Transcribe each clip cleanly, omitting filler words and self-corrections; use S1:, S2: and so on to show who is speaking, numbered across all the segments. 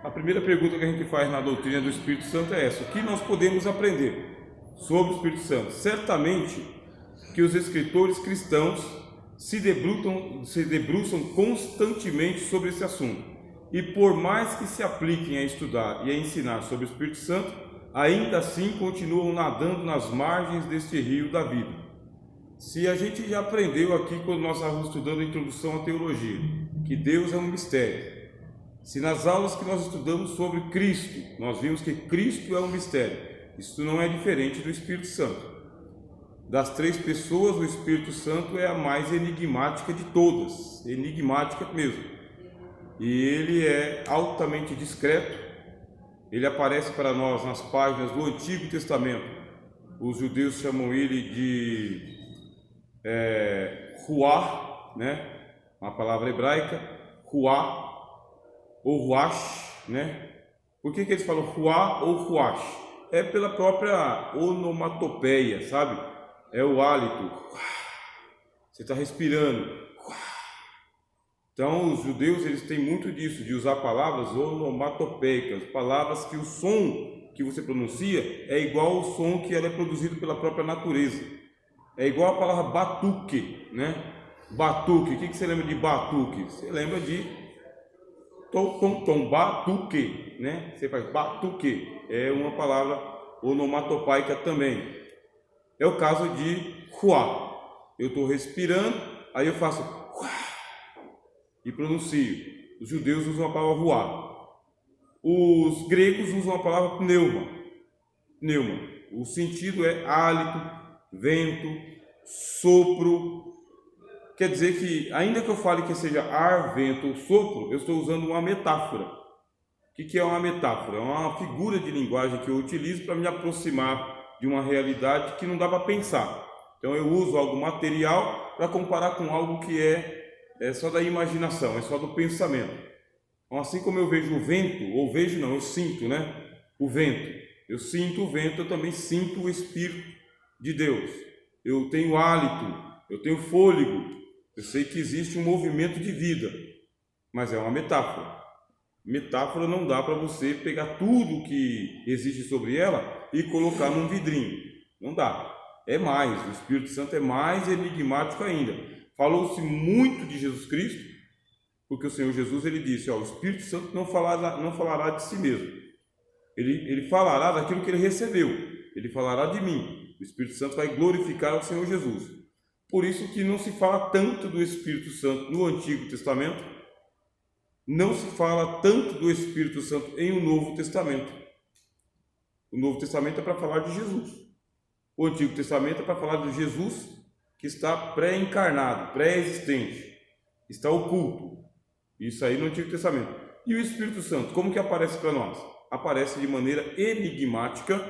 S1: A primeira pergunta que a gente faz na doutrina do Espírito Santo é essa: o que nós podemos aprender sobre o Espírito Santo? Certamente que os escritores cristãos se debruçam constantemente sobre esse assunto. E por mais que se apliquem a estudar e a ensinar sobre o Espírito Santo, ainda assim continuam nadando nas margens deste rio da vida. Se a gente já aprendeu aqui quando nós estávamos estudando a introdução à teologia, que Deus é um mistério. Se nas aulas que nós estudamos sobre Cristo, nós vimos que Cristo é um mistério, isso não é diferente do Espírito Santo. Das três pessoas, o Espírito Santo é a mais enigmática de todas, enigmática mesmo. E ele é altamente discreto, ele aparece para nós nas páginas do Antigo Testamento. Os judeus chamam ele de Ruach, né? Uma palavra hebraica, Ruach, ou Ruach, né? Por que eles falam Ruach ou Ruach? É pela própria onomatopeia, sabe? É o hálito. Você está respirando. Então, os judeus, eles têm muito disso, de usar palavras onomatopeicas, palavras que o som que você pronuncia é igual ao som que ela é produzido pela própria natureza. É igual a palavra batuque, né? Batuque, o que você lembra de batuque? Você lembra de tom, batuque, né? Você faz batuque, é uma palavra onomatopaica também. É o caso de ruá. Eu estou respirando, aí eu faço ruá e pronuncio. Os judeus usam a palavra ruá. Os gregos usam a palavra pneuma. Pneuma. O sentido é hálito, vento, sopro. Quer dizer que, ainda que eu fale que seja ar, vento ou sopro, eu estou usando uma metáfora. O que é uma metáfora? É uma figura de linguagem que eu utilizo para me aproximar de uma realidade que não dá para pensar. Então eu uso algo material para comparar com algo que é só da imaginação, é só do pensamento. Então, assim como eu vejo o vento, ou vejo não, eu sinto, né? O vento. Eu sinto o vento, eu também sinto o Espírito de Deus. Eu tenho hálito, eu tenho fôlego. Eu sei que existe um movimento de vida, mas é uma metáfora. Metáfora não dá para você pegar tudo que existe sobre ela e colocar num vidrinho. Não dá. É mais, o Espírito Santo é mais enigmático ainda. Falou-se muito de Jesus Cristo, porque o Senhor Jesus ele disse: o Espírito Santo não falará de si mesmo. Ele falará daquilo que ele recebeu. Ele falará de mim. O Espírito Santo vai glorificar o Senhor Jesus. Por isso que não se fala tanto do Espírito Santo no Antigo Testamento, não se fala tanto do Espírito Santo em o Novo Testamento. O Novo Testamento é para falar de Jesus. O Antigo Testamento é para falar de Jesus que está pré-encarnado, pré-existente, está oculto. Isso aí no Antigo Testamento. E o Espírito Santo, como que aparece para nós? Aparece de maneira enigmática,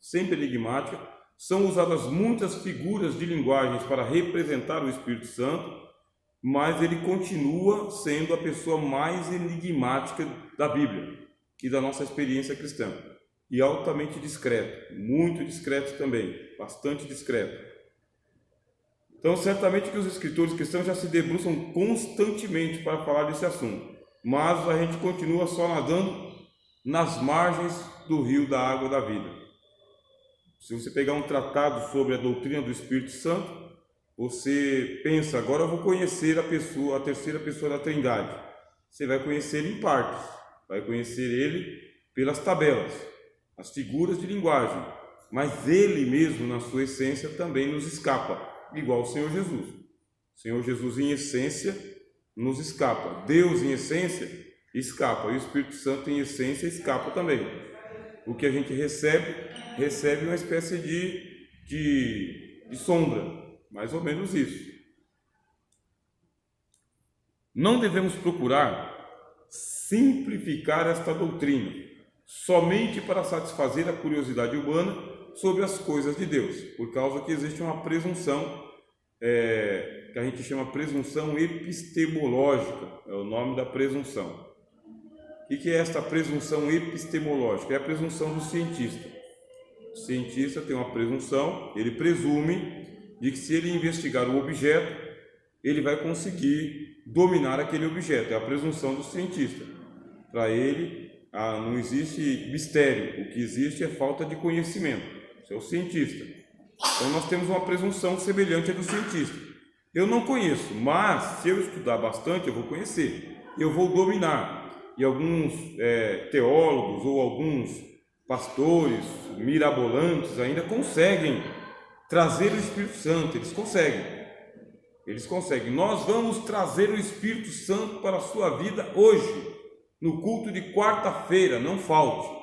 S1: sempre enigmática. São usadas muitas figuras de linguagens para representar o Espírito Santo, mas ele continua sendo a pessoa mais enigmática da Bíblia e da nossa experiência cristã. E altamente discreto, muito discreto também, bastante discreto. Então, certamente que os escritores cristãos já se debruçam constantemente para falar desse assunto, mas a gente continua só nadando nas margens do rio da água da vida. Se você pegar um tratado sobre a doutrina do Espírito Santo, você pensa: agora eu vou conhecer a terceira pessoa da Trindade. Você vai conhecer ele em partes, vai conhecer ele pelas tabelas, as figuras de linguagem, mas ele mesmo, na sua essência, também nos escapa, igual o Senhor Jesus. O Senhor Jesus, em essência, nos escapa. Deus, em essência, escapa. E o Espírito Santo, em essência, escapa também. O que a gente recebe uma espécie de sombra, mais ou menos isso. Não devemos procurar simplificar esta doutrina somente para satisfazer a curiosidade humana sobre as coisas de Deus, por causa que existe uma presunção que a gente chama presunção epistemológica, é o nome da presunção. O que é esta presunção epistemológica? É a presunção do cientista. O cientista tem uma presunção, ele presume de que se ele investigar o objeto, ele vai conseguir dominar aquele objeto. É a presunção do cientista. Para ele, não existe mistério, o que existe é falta de conhecimento. Você é o cientista. Então nós temos uma presunção semelhante à do cientista. Eu não conheço, mas se eu estudar bastante, eu vou conhecer, eu vou dominar. E alguns teólogos ou alguns pastores mirabolantes ainda conseguem trazer o Espírito Santo, eles conseguem. Nós vamos trazer o Espírito Santo para a sua vida hoje, no culto de quarta-feira, não falte.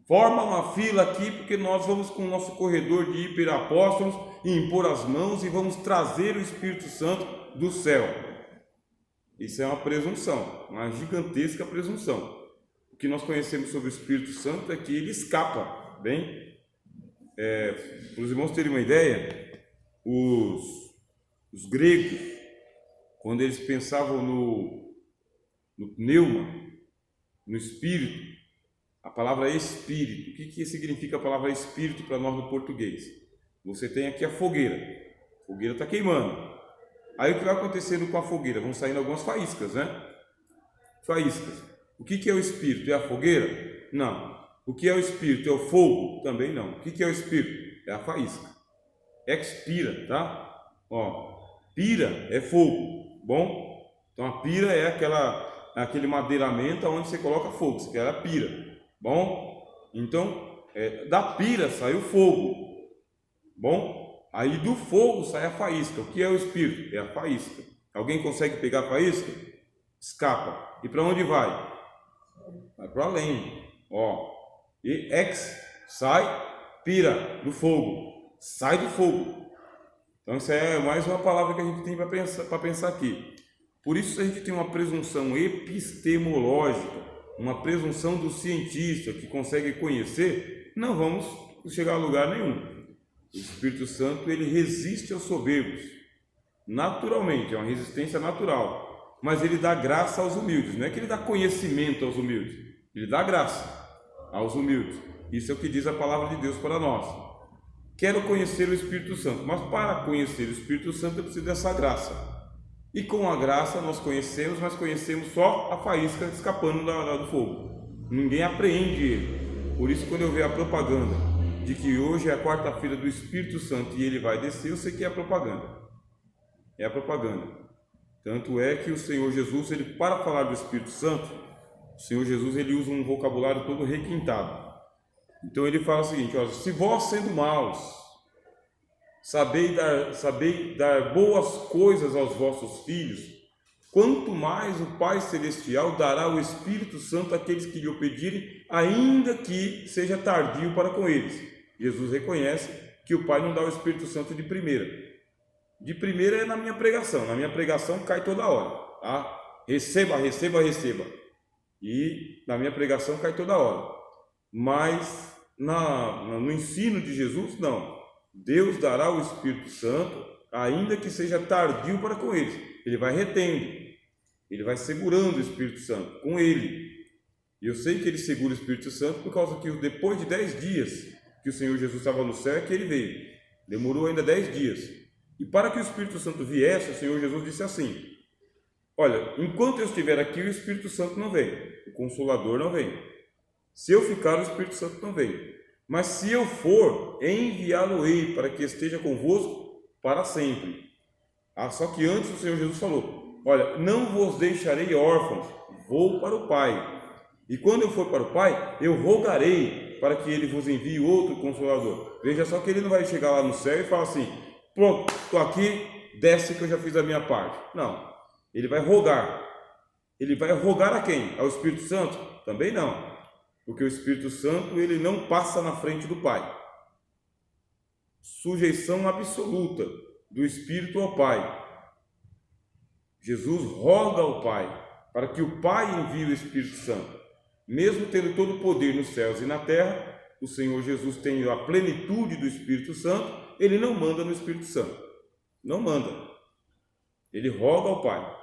S1: Forma uma fila aqui, porque nós vamos com o nosso corredor de hiperapóstolos e impor as mãos e vamos trazer o Espírito Santo do céu. Isso é uma presunção, uma gigantesca presunção. O que nós conhecemos sobre o Espírito Santo é que ele escapa, bem? Para os irmãos terem uma ideia, os gregos, quando eles pensavam no pneuma, no espírito, a palavra espírito, o que significa a palavra espírito para nós no português? Você tem aqui a fogueira está queimando. Aí o que vai acontecendo com a fogueira? Vão saindo algumas faíscas, né? Faíscas. O que é o espírito? É a fogueira? Não. O que é o espírito? É o fogo? Também não. O que é o espírito? É a faísca. Expira, tá? Pira é fogo, bom? Então a pira é aquele madeiramento onde você coloca fogo, isso que era a pira, bom? Então, da pira sai o fogo, bom? Aí do fogo sai a faísca. O que é o espírito? É a faísca. Alguém consegue pegar a faísca? Escapa. E para onde vai? Vai para além. E sai, pira do fogo. Sai do fogo. Então isso é mais uma palavra que a gente tem para pensar aqui. Por isso a gente tem uma presunção epistemológica, uma presunção do cientista que consegue conhecer, não vamos chegar a lugar nenhum. O Espírito Santo, ele resiste aos soberbos, naturalmente, é uma resistência natural, mas ele dá graça aos humildes. Não é que ele dá conhecimento aos humildes, ele dá graça aos humildes. Isso é o que diz a palavra de Deus para nós. Quero conhecer o Espírito Santo, mas para conhecer o Espírito Santo eu preciso dessa graça. E com a graça nós conhecemos, mas conhecemos só a faísca escapando do fogo. Ninguém apreende ele. Por isso, quando eu vejo a propaganda de que hoje é a quarta-feira do Espírito Santo e ele vai descer, eu sei que é a propaganda. É a propaganda. Tanto é que o Senhor Jesus, ele, para falar do Espírito Santo, o Senhor Jesus, ele usa um vocabulário todo requintado. Então ele fala o seguinte: se vós sendo maus, sabeis dar boas coisas aos vossos filhos, quanto mais o Pai Celestial dará o Espírito Santo àqueles que lhe pedirem, ainda que seja tardio para com eles. Jesus reconhece que o Pai não dá o Espírito Santo de primeira. De primeira é na minha pregação cai toda hora, tá? Receba. E na minha pregação cai toda hora. Mas no ensino de Jesus, não. Deus dará o Espírito Santo, ainda que seja tardio para com eles. Ele vai retendo, ele vai segurando o Espírito Santo com ele. E eu sei que ele segura o Espírito Santo por causa que depois de 10 dias que o Senhor Jesus estava no céu é que ele veio. Demorou ainda 10 dias. E para que o Espírito Santo viesse, o Senhor Jesus disse assim: olha, enquanto eu estiver aqui, o Espírito Santo não vem, o Consolador não vem. Se eu ficar, o Espírito Santo não vem. Mas se eu for, enviá-lo-ei para que esteja convosco para sempre. Só que antes o Senhor Jesus falou: olha, não vos deixarei órfãos, vou para o Pai. E quando eu for para o Pai, eu rogarei para que ele vos envie outro Consolador. Veja só que ele não vai chegar lá no céu e falar assim: pronto, estou aqui, desce que eu já fiz a minha parte. Não, ele vai rogar. Ele vai rogar a quem? Ao Espírito Santo? Também não, porque o Espírito Santo, ele não passa na frente do Pai. Sujeição absoluta do Espírito ao Pai. Jesus roga ao Pai para que o Pai envie o Espírito Santo. Mesmo tendo todo o poder nos céus e na terra, o Senhor Jesus tem a plenitude do Espírito Santo, ele não manda no Espírito Santo. Não manda. Ele roga ao Pai.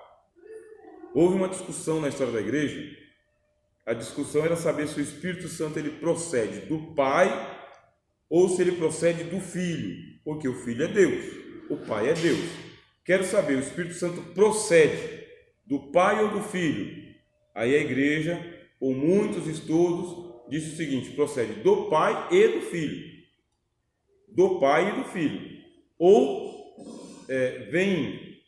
S1: Houve uma discussão na história da igreja. A discussão era saber se o Espírito Santo ele procede do Pai ou se ele procede do Filho, porque o Filho é Deus, o Pai é Deus. Quero saber, o Espírito Santo procede do Pai ou do Filho? Aí a igreja, com muitos estudos, disse o seguinte: procede do Pai e do Filho. Do Pai e do Filho. Ou vem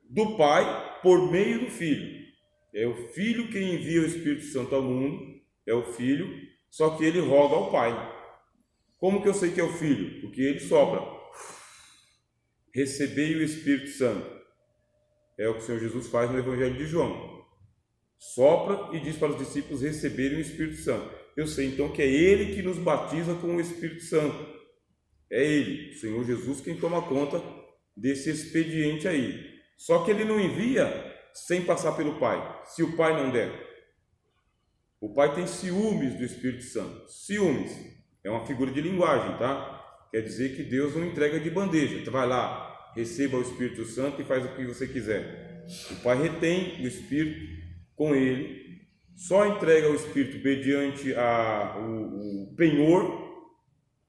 S1: do Pai por meio do Filho. É o Filho que envia o Espírito Santo ao mundo, é o Filho, só que ele roga ao Pai. Como que eu sei que é o Filho? Porque ele sopra. Recebei o Espírito Santo. É o que o Senhor Jesus faz no Evangelho de João. Sopra e diz para os discípulos receberem o Espírito Santo. Eu sei então que é Ele que nos batiza com o Espírito Santo. É Ele, o Senhor Jesus, quem toma conta desse expediente aí. Só que Ele não envia sem passar pelo Pai, se o Pai não der. O Pai tem ciúmes do Espírito Santo. Ciúmes é uma figura de linguagem, tá? Quer dizer que Deus não entrega de bandeja. Tu vai lá, receba o Espírito Santo e faz o que você quiser. O Pai retém o Espírito com Ele, só entrega o Espírito mediante o penhor.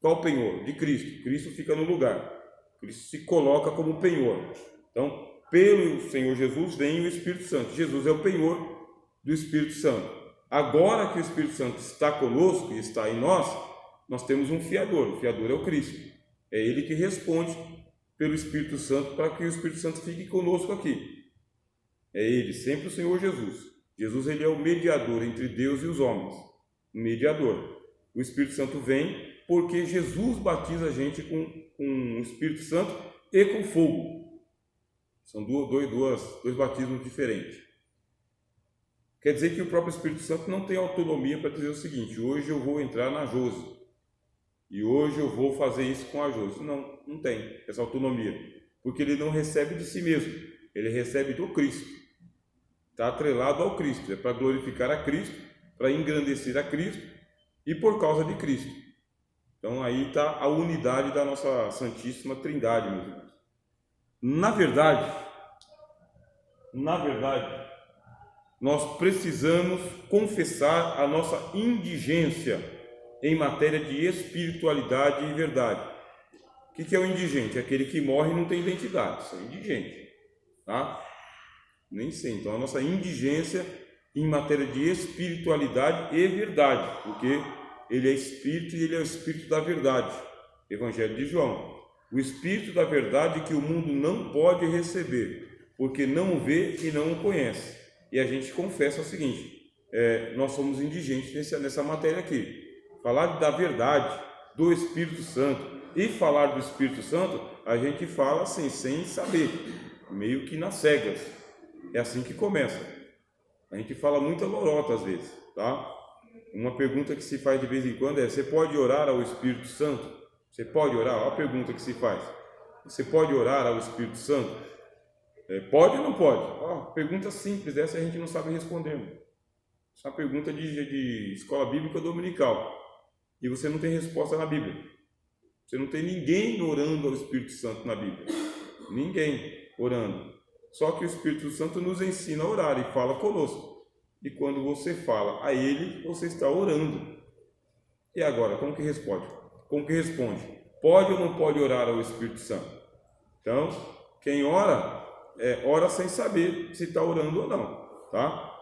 S1: Qual penhor? De Cristo. Cristo fica no lugar. Cristo se coloca como penhor. Então, pelo Senhor Jesus vem o Espírito Santo. Jesus é o penhor do Espírito Santo. Agora que o Espírito Santo está conosco e está em nós, nós temos um fiador. O fiador é o Cristo. É Ele que responde pelo Espírito Santo para que o Espírito Santo fique conosco aqui. É Ele, sempre o Senhor Jesus. Jesus, ele é o mediador entre Deus e os homens. O mediador. O Espírito Santo vem porque Jesus batiza a gente com o Espírito Santo e com fogo. São dois batismos diferentes. Quer dizer que o próprio Espírito Santo não tem autonomia para dizer o seguinte: hoje eu vou entrar na Josi e hoje eu vou fazer isso com a Josi. Não tem essa autonomia, porque ele não recebe de si mesmo, ele recebe do Cristo. Está atrelado ao Cristo, é para glorificar a Cristo, para engrandecer a Cristo e por causa de Cristo. Então aí está a unidade da nossa Santíssima Trindade, meus irmãos. Na verdade, nós precisamos confessar a nossa indigência em matéria de espiritualidade e verdade. O que é o indigente? É aquele que morre e não tem identidade. Isso é indigente, tá? Nem sei. Então, a nossa indigência em matéria de espiritualidade e verdade, porque ele é Espírito e ele é o Espírito da verdade. Evangelho de João. O Espírito da verdade que o mundo não pode receber, porque não o vê e não o conhece. E a gente confessa o seguinte: nós somos indigentes nessa matéria aqui. Falar da verdade, do Espírito Santo e falar do Espírito Santo, a gente fala assim, sem saber, meio que nas cegas. É assim que começa. A gente fala muita lorota às vezes, tá? Uma pergunta que se faz de vez em quando é: você pode orar ao Espírito Santo? Você pode orar? Olha a pergunta que se faz. Você pode orar ao Espírito Santo? Pode ou não pode? Pergunta simples, essa a gente não sabe responder. Essa é uma pergunta de escola bíblica dominical. E você não tem resposta na Bíblia. Você não tem ninguém orando ao Espírito Santo na Bíblia. Ninguém orando. Só que o Espírito Santo nos ensina a orar e fala conosco. E quando você fala a Ele, você está orando. E agora, como que responde? Pode ou não pode orar ao Espírito Santo? Então, quem ora, ora sem saber se está orando ou não, tá?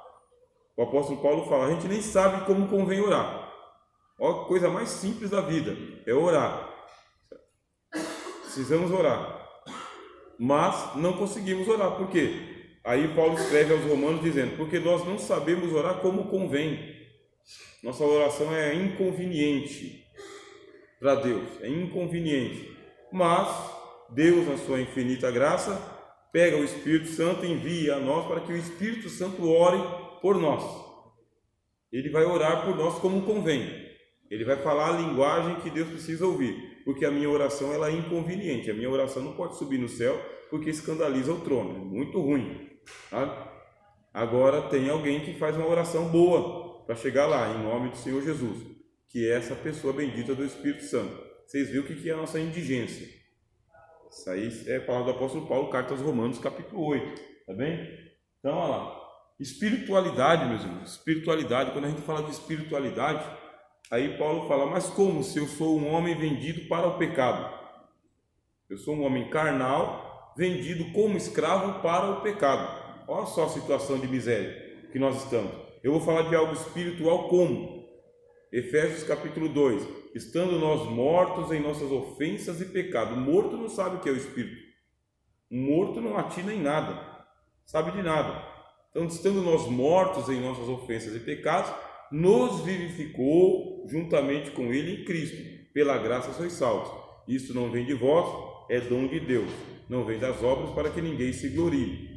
S1: O apóstolo Paulo fala: a gente nem sabe como convém orar. Olha a coisa mais simples da vida, é orar. Precisamos orar, mas não conseguimos orar. Por quê? Aí Paulo escreve aos Romanos dizendo: porque nós não sabemos orar como convém. Nossa oração é inconveniente para Deus, é inconveniente. Mas Deus, na sua infinita graça, pega o Espírito Santo e envia a nós para que o Espírito Santo ore por nós. Ele vai orar por nós como convém. Ele vai falar a linguagem que Deus precisa ouvir, porque a minha oração ela é inconveniente. A minha oração não pode subir no céu porque escandaliza o trono, é muito ruim, tá? Agora tem alguém que faz uma oração boa para chegar lá, em nome do Senhor Jesus, que é essa pessoa bendita do Espírito Santo. Vocês viram o que é a nossa indigência? Isso aí é a palavra do apóstolo Paulo, carta aos Romanos, capítulo 8, tá bem? Então, olha lá, espiritualidade, meus irmãos, espiritualidade. Quando a gente fala de espiritualidade, aí Paulo fala: mas como se eu sou um homem vendido para o pecado? Eu sou um homem carnal, vendido como escravo para o pecado. Olha só a situação de miséria. que nós estamos. Eu vou falar de algo espiritual como Efésios capítulo 2, estando nós mortos em nossas ofensas e pecados. O morto não sabe o que é o espírito. O morto não atina em nada, sabe de nada. Então, estando nós mortos em nossas ofensas e pecados, nos vivificou juntamente com ele em Cristo. Pela graça sois salvos. Isso não vem de vós, é dom de Deus. Não vem das obras para que ninguém se glorie.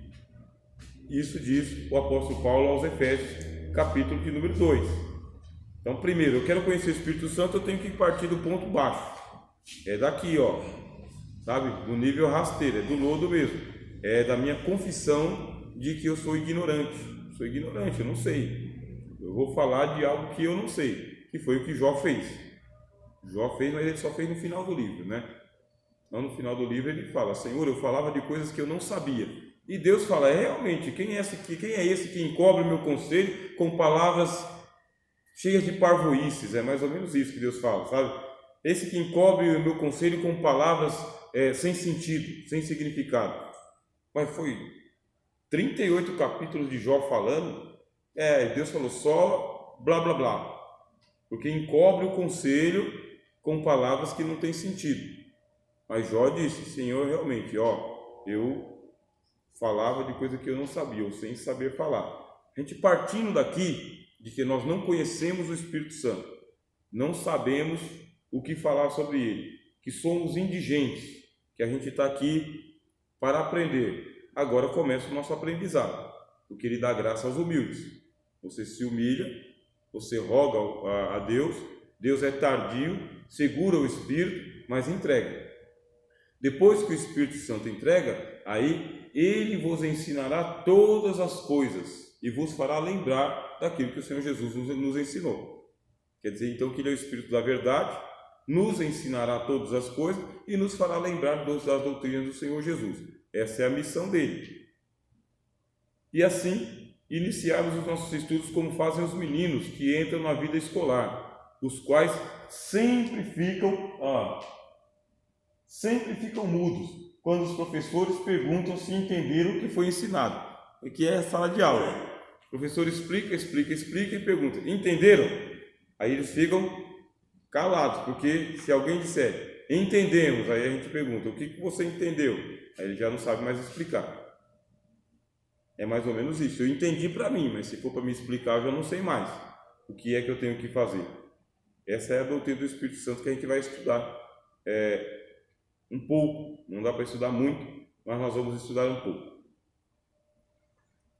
S1: Isso diz o apóstolo Paulo aos Efésios, capítulo de número 2. Então, primeiro, eu quero conhecer o Espírito Santo, eu tenho que partir do ponto baixo. É daqui, ó, sabe? Do nível rasteiro, é do lodo mesmo. É da minha confissão de que eu sou ignorante. Sou ignorante, eu não sei. Eu vou falar de algo que eu não sei, que foi o que Jó fez. Jó fez, mas ele só fez no final do livro, né? Então, no final do livro ele fala: Senhor, eu falava de coisas que eu não sabia. E Deus fala: realmente, quem é esse que encobre o meu conselho com palavras cheias de parvoíces? É mais ou menos isso que Deus fala, sabe? Esse que encobre o meu conselho com palavras sem sentido, sem significado. Mas foi 38 capítulos de Jó falando. Deus falou só blá blá blá, porque encobre o conselho com palavras que não têm sentido. Mas Jó disse: Senhor, realmente, eu falava de coisa que eu não sabia, ou sem saber falar. A gente partindo daqui, de que nós não conhecemos o Espírito Santo, não sabemos o que falar sobre ele, que somos indigentes, que a gente está aqui para aprender. Agora começa o nosso aprendizado, porque ele dá graça aos humildes. Você se humilha, você roga a Deus, Deus é tardio, segura o Espírito, mas entrega. Depois que o Espírito Santo entrega, aí ele vos ensinará todas as coisas e vos fará lembrar daquilo que o Senhor Jesus nos ensinou. Quer dizer, então, que ele é o Espírito da verdade, nos ensinará todas as coisas e nos fará lembrar das doutrinas do Senhor Jesus. Essa é a missão dele. E assim, iniciarmos os nossos estudos como fazem os meninos que entram na vida escolar, os quais sempre ficam mudos quando os professores perguntam se entenderam o que foi ensinado, que é a sala de aula. O professor explica e pergunta: entenderam? Aí eles ficam calados, porque se alguém disser entendemos, aí a gente pergunta: o que você entendeu? Aí ele já não sabe mais explicar. É mais ou menos isso. Eu entendi para mim, mas se for para me explicar, eu já não sei mais o que é que eu tenho que fazer. Essa é a doutrina do Espírito Santo que a gente vai estudar um pouco. Não dá para estudar muito, mas nós vamos estudar um pouco.